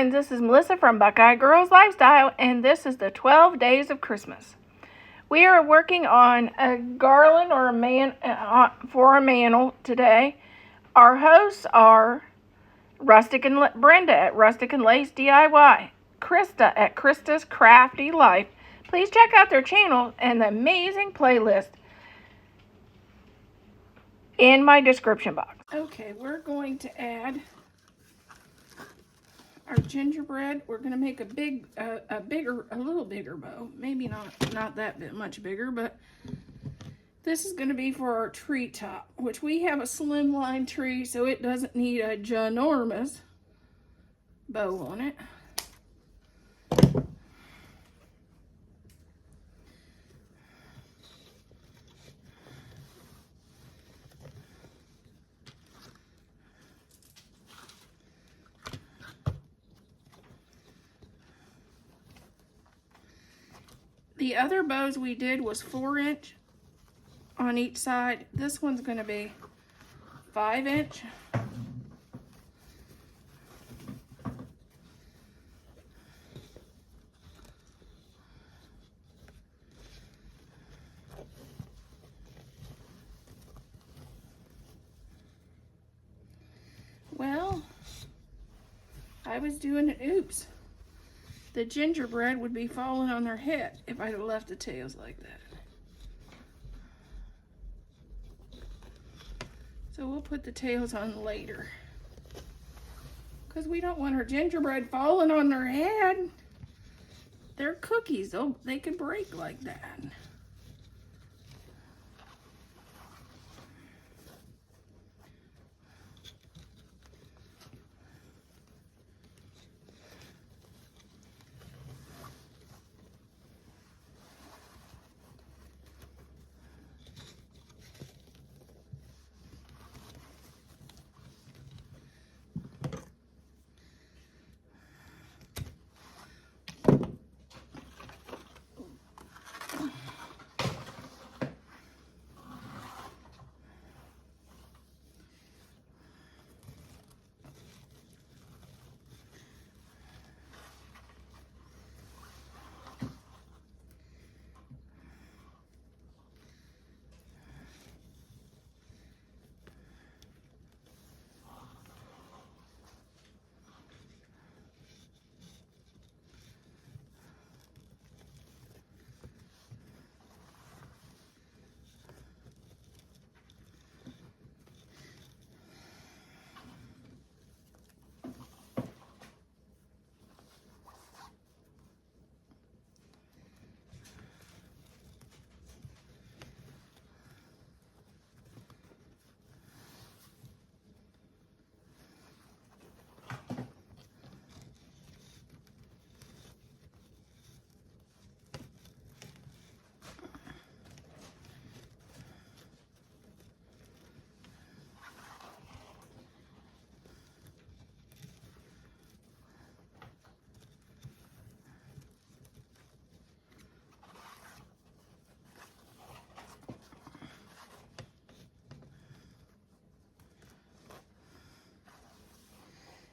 friends, this is Melissa from Buckeye Girls Lifestyle, and this is the 12 Days of Christmas. We are working on a garland or for a mantle today. Our hosts are Brenda at Rustic and Lace DIY, Krista at Krista's Crafty Life. Please check out their channel and the amazing playlist in my description box. Okay, we're going to add our gingerbread. We're going to make a little bigger bow. Maybe not that bit much bigger, but this is going to be for our tree top, which we have a slimline tree, so it doesn't need a ginormous bow on it. The other bows we did was 4-inch on each side. This one's going to be 5-inch. Well, I was doing an oops. The gingerbread would be falling on their head if I'd have left the tails like that. So we'll put the tails on later, because we don't want our gingerbread falling on their head. They're cookies, they could break like that.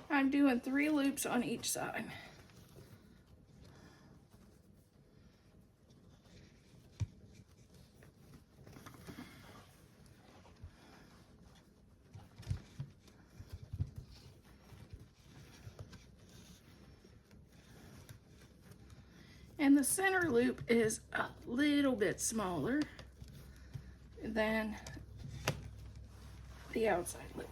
I'm doing 3 loops on each side. And the center loop is a little bit smaller than the outside loop.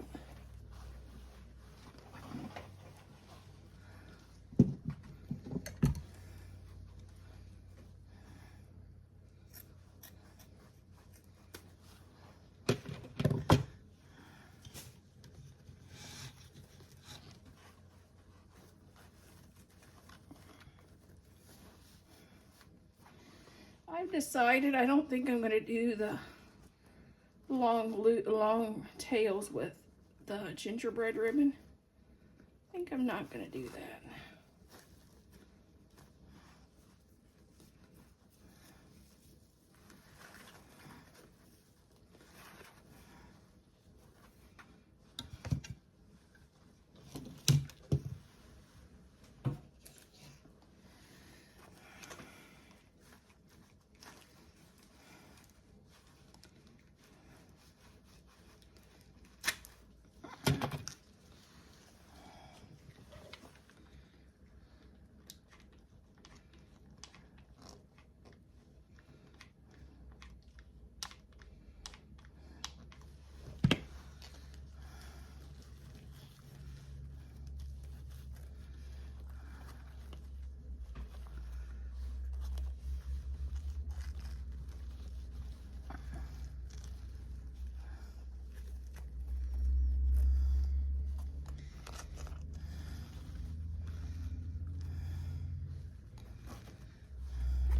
I've decided I don't think I'm going to do the long tails with the gingerbread ribbon. I think I'm not going to do that.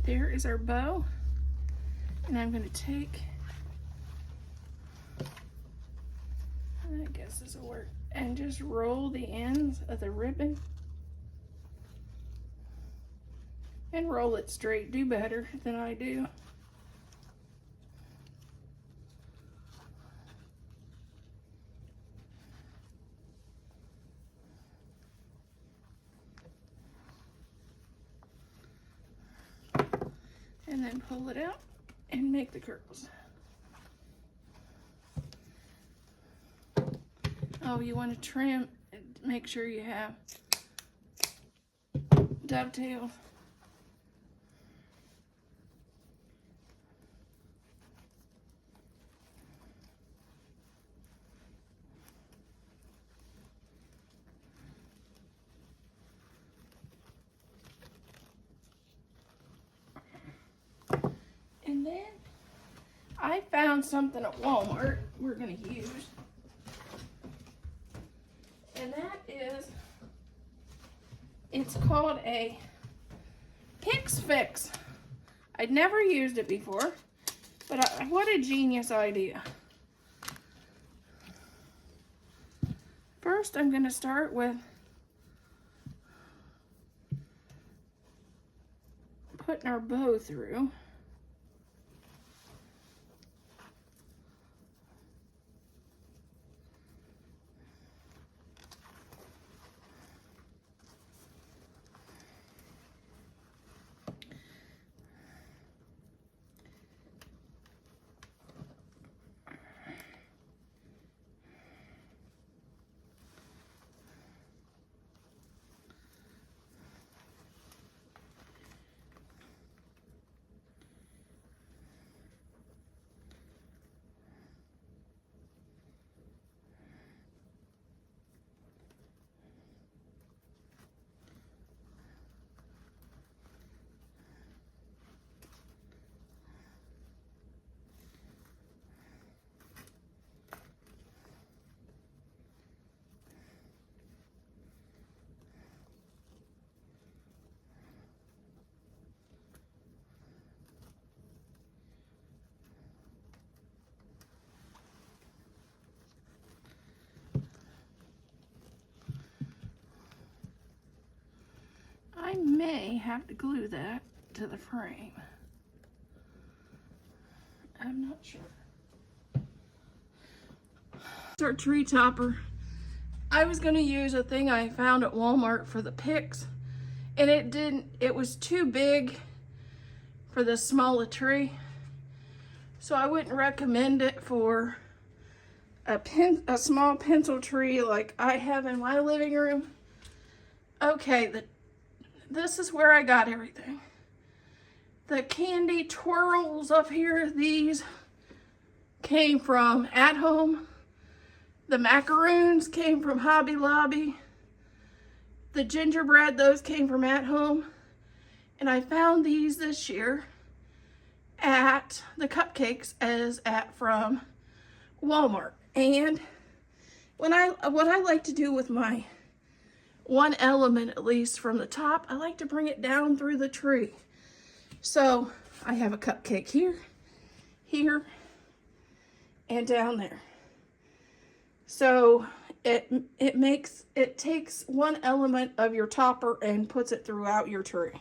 There is our bow. And I'm going to take, I guess this will work, and just roll the ends of the ribbon and roll it straight. Do better than I do. And then pull it out and make the curls. Oh, you want to trim, make sure you have dovetail. And then I found something at Walmart we're going to use. And that is, it's called a Pix Fix. I'd never used it before, but what a genius idea. First, I'm going to start with putting our bow through. I may have to glue that to the frame. I'm not sure. It's our tree topper. I was going to use a thing I found at Walmart for the picks, and it was too big for this smaller tree. So I wouldn't recommend it for a small pencil tree like I have in my living room. Okay, this is where I got everything. The candy twirls up here, these came from At Home. The macaroons came from Hobby Lobby. The gingerbread, those came from At Home. And I found these this year at the cupcakes from Walmart. And what I like to do with my one element, at least from the top, I like to bring it down through the tree. So I have a cupcake here, here, and down there. So it takes one element of your topper and puts it throughout your tree.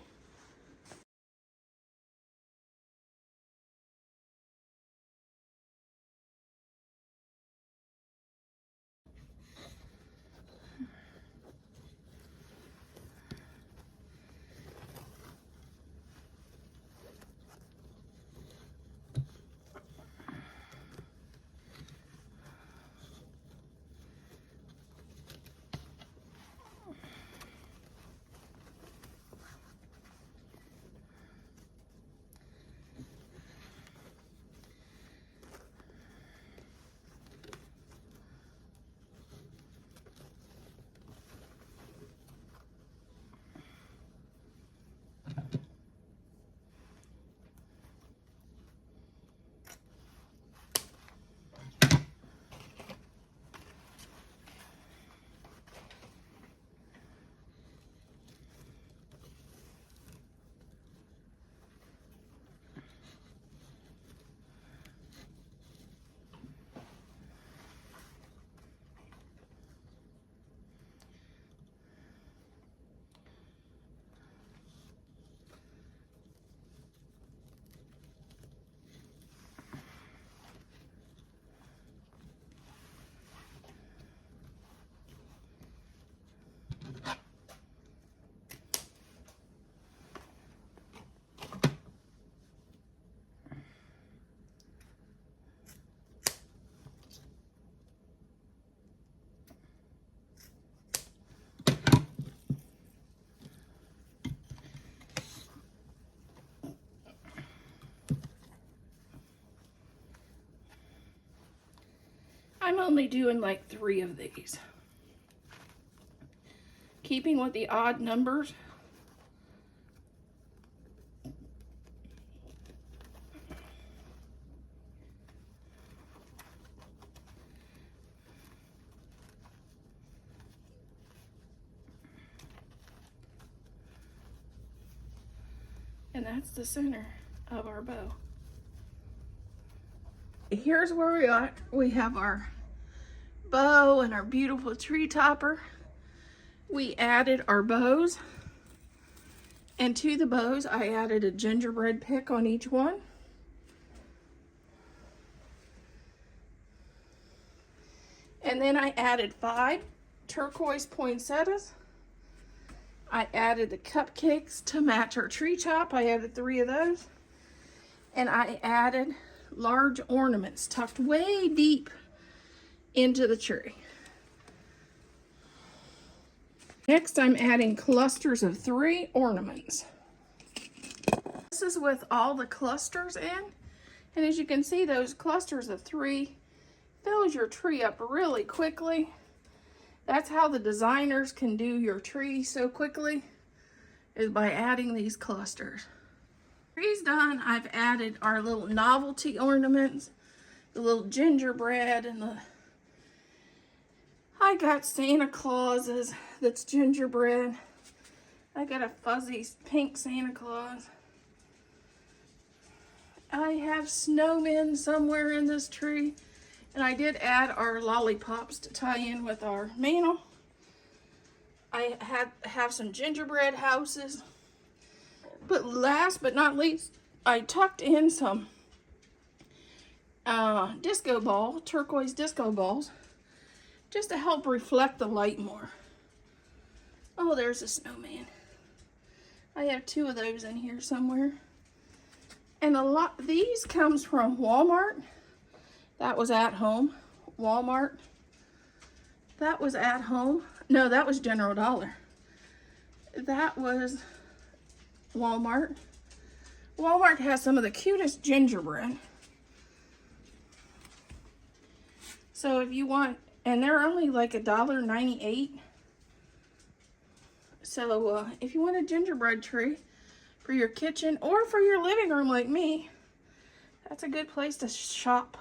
I'm only doing like 3 of these. Keeping with the odd numbers. And that's the center of our bow. Here's where we are. We have our bow and our beautiful tree topper. We added our bows. And to the bows, I added a gingerbread pick on each one. And then I added 5 turquoise poinsettias. I added the cupcakes to match our tree top. I added 3 of those. And I added large ornaments tucked way deep into the tree. Next, I'm adding clusters of 3 ornaments. This is with all the clusters in. And as you can see, those clusters of 3 fills your tree up really quickly. That's how the designers can do your tree so quickly, is by adding these clusters. Tree's done. I've added our little novelty ornaments, the little gingerbread, and I got Santa Clauses that's gingerbread. I got a fuzzy pink Santa Claus. I have snowmen somewhere in this tree. And I did add our lollipops to tie in with our mantle. I have some gingerbread houses. But last but not least, I tucked in some disco ball, turquoise disco balls, just to help reflect the light more. Oh, there's a snowman. I have 2 of those in here somewhere. And these comes from Walmart. That was at home. Walmart. That was at home. No, that was General Dollar. That was Walmart. Walmart has some of the cutest gingerbread. So if you want, and they're only like $1.98. So if you want a gingerbread tree for your kitchen or for your living room like me, that's a good place to shop.